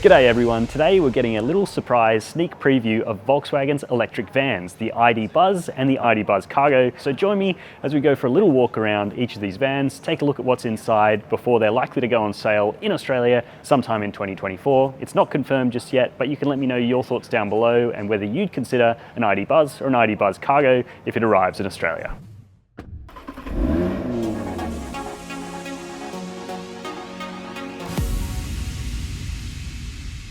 G'day everyone, today we're getting a little surprise sneak preview of Volkswagen's electric vans, the ID. Buzz and the ID. Buzz Cargo. So join me as we go for a little walk around each of these vans, take a look at what's inside before they're likely to go on sale in Australia sometime in 2024. It's not confirmed just yet, but you can let me know your thoughts down below and whether you'd consider an ID. Buzz or an ID. Buzz Cargo if it arrives in Australia.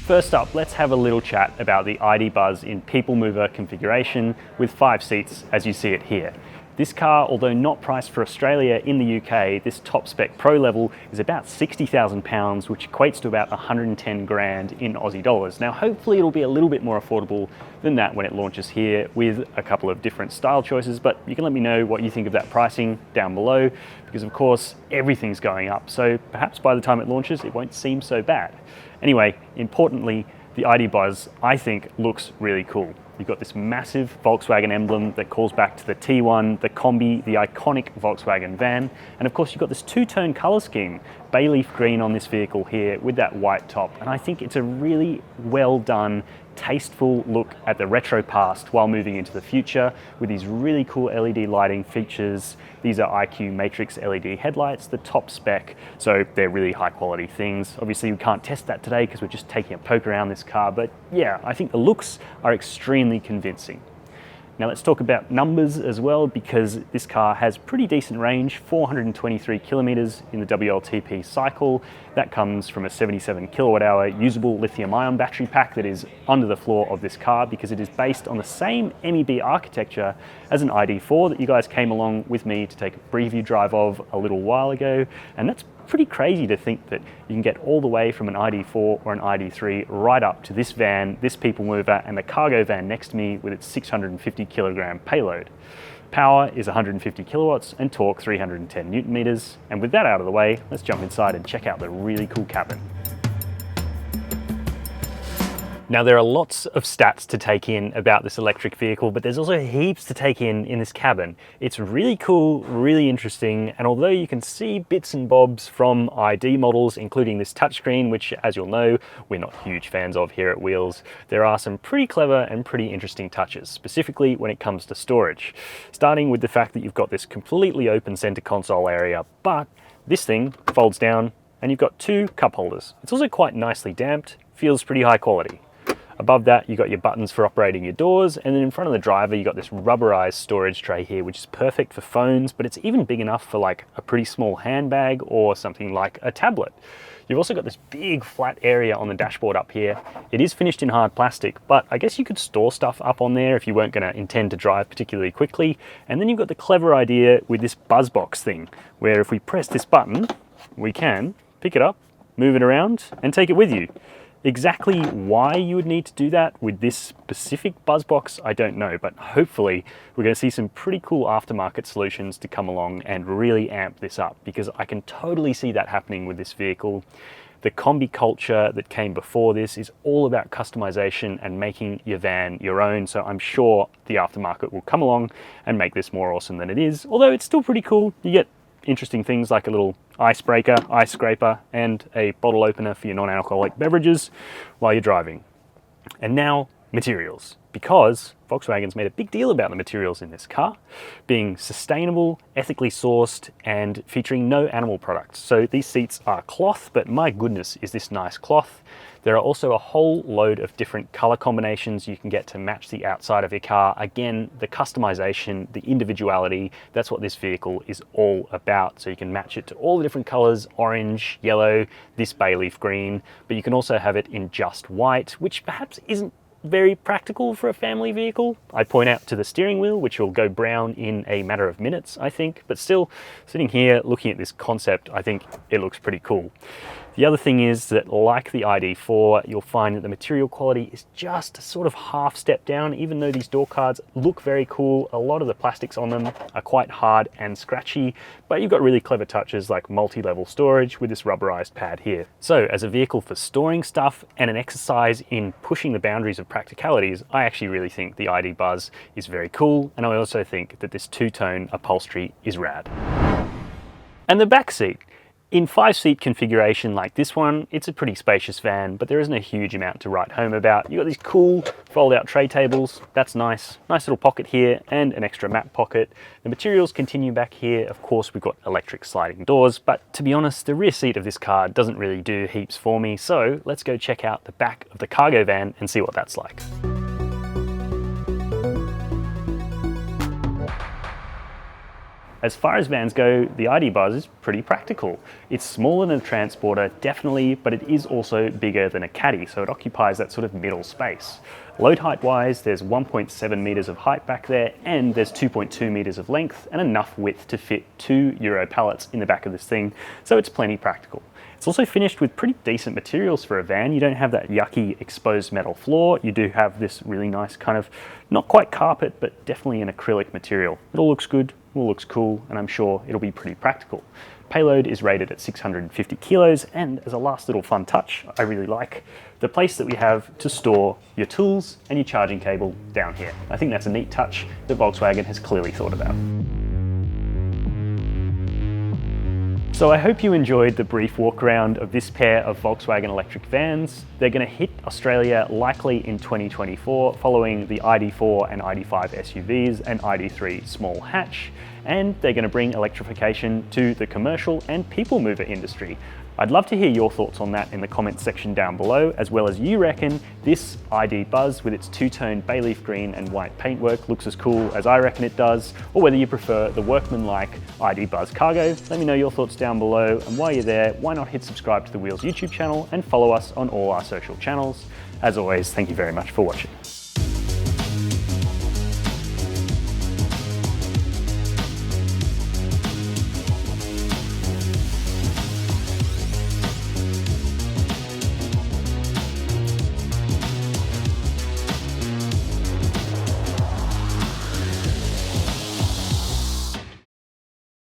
First up, let's have a little chat about the ID. Buzz in People Mover configuration with 5 seats as you see it here. This car, although not priced for Australia, in the UK, this top spec Pro level is about £60,000, which equates to about 110 grand in Aussie dollars. Now, hopefully it'll be a little bit more affordable than that when it launches here with a couple of different style choices, but you can let me know what you think of that pricing down below, because of course, everything's going up. So perhaps by the time it launches, it won't seem so bad. Anyway, importantly, the ID. Buzz, I think, looks really cool. You've got this massive Volkswagen emblem that calls back to the T1, the Combi, the iconic Volkswagen van. And of course, you've got this two-tone color scheme, bay leaf green on this vehicle here with that white top. And I think it's a really well done, tasteful look at the retro past while moving into the future with these really cool LED lighting features. These are IQ Matrix LED headlights, the top spec, so they're really high quality things. Obviously we can't test that today because we're just taking a poke around this car, but yeah, I think the looks are extremely convincing. Now let's talk about numbers as well, because this car has pretty decent range, 423 kilometers in the WLTP cycle. That comes from a 77 kilowatt hour usable lithium ion battery pack that is under the floor of this car, because it is based on the same MEB architecture as an ID.4 that you guys came along with me to take a preview drive of a little while ago. And that's pretty crazy to think that you can get all the way from an ID.4 or an ID.3 right up to this van, this People Mover, and the cargo van next to me with its 650 kilogram payload. Power is 150 kilowatts and torque 310 newton meters. And with that out of the way, let's jump inside and check out the really cool cabin. Now, there are lots of stats to take in about this electric vehicle, but there's also heaps to take in this cabin. It's really cool, really interesting, and although you can see bits and bobs from ID models, including this touchscreen, which, as you'll know, we're not huge fans of here at Wheels, there are some pretty clever and pretty interesting touches, specifically when it comes to storage. Starting with the fact that you've got this completely open center console area, but this thing folds down and you've got 2 cup holders. It's also quite nicely damped, feels pretty high quality. Above that, you've got your buttons for operating your doors, and then in front of the driver, you've got this rubberized storage tray here, which is perfect for phones, but it's even big enough for like a pretty small handbag or something like a tablet. You've also got this big flat area on the dashboard up here. It is finished in hard plastic, but I guess you could store stuff up on there if you weren't going to intend to drive particularly quickly. And then you've got the clever idea with this BuzzBox thing, where if we press this button, we can pick it up, move it around, and take it with you. Exactly why you would need to do that with this specific BuzzBox, I don't know, but hopefully we're going to see some pretty cool aftermarket solutions to come along and really amp this up, because I can totally see that happening with this vehicle. The Combi culture that came before this is all about customization and making your van your own, so I'm sure the aftermarket will come along and make this more awesome than it is, although it's still pretty cool. You get interesting things like a little icebreaker, ice scraper, and a bottle opener for your non-alcoholic beverages while you're driving. And now, materials, because Volkswagen's made a big deal about the materials in this car being sustainable, ethically sourced, and featuring no animal products. So these seats are cloth, but my goodness, is this nice cloth. There are also a whole load of different color combinations you can get to match the outside of your car. Again, the customization, the individuality, that's what this vehicle is all about. So you can match it to all the different colors, orange, yellow, this bay leaf green, but you can also have it in just white, which perhaps isn't very practical for a family vehicle. I point out to the steering wheel, which will go brown in a matter of minutes, I think, but still, sitting here looking at this concept, I think it looks pretty cool. The other thing is that, like the ID.4, you'll find that the material quality is just sort of half step down. Even though these door cards look very cool, a lot of the plastics on them are quite hard and scratchy, but you've got really clever touches like multi-level storage with this rubberized pad here. So as a vehicle for storing stuff and an exercise in pushing the boundaries of practicalities, I actually really think the ID. Buzz is very cool, and I also think that this two-tone upholstery is rad. And the back seat. In 5-seat configuration like this one, it's a pretty spacious van, but there isn't a huge amount to write home about. You've got these cool fold-out tray tables, that's nice. Nice little pocket here and an extra map pocket. The materials continue back here. Of course, we've got electric sliding doors, but to be honest, the rear seat of this car doesn't really do heaps for me, so let's go check out the back of the cargo van and see what that's like. As far as vans go, the ID. Buzz is pretty practical. It's smaller than a Transporter, definitely, but it is also bigger than a Caddy, so it occupies that sort of middle space. Load height wise, there's 1.7 meters of height back there, and there's 2.2 meters of length, and enough width to fit 2 Euro pallets in the back of this thing, so it's plenty practical. It's also finished with pretty decent materials for a van. You don't have that yucky exposed metal floor. You do have this really nice kind of, not quite carpet, but definitely an acrylic material. It all looks good, it all looks cool, and I'm sure it'll be pretty practical. Payload is rated at 650 kilos, and as a last little fun touch, I really like the place that we have to store your tools and your charging cable down here. I think that's a neat touch that Volkswagen has clearly thought about. So I hope you enjoyed the brief walk around of this pair of Volkswagen electric vans. They're going to hit Australia likely in 2024 following the ID.4 and ID.5 SUVs and ID.3 small hatch, and they're going to bring electrification to the commercial and people mover industry. I'd love to hear your thoughts on that in the comments section down below, as well as you reckon this ID. Buzz with its two-tone bay leaf green and white paintwork looks as cool as I reckon it does, or whether you prefer the workman-like ID. Buzz Cargo. Let me know your thoughts down below, and while you're there, why not hit subscribe to the Wheels YouTube channel and follow us on all our social channels. As always, thank you very much for watching.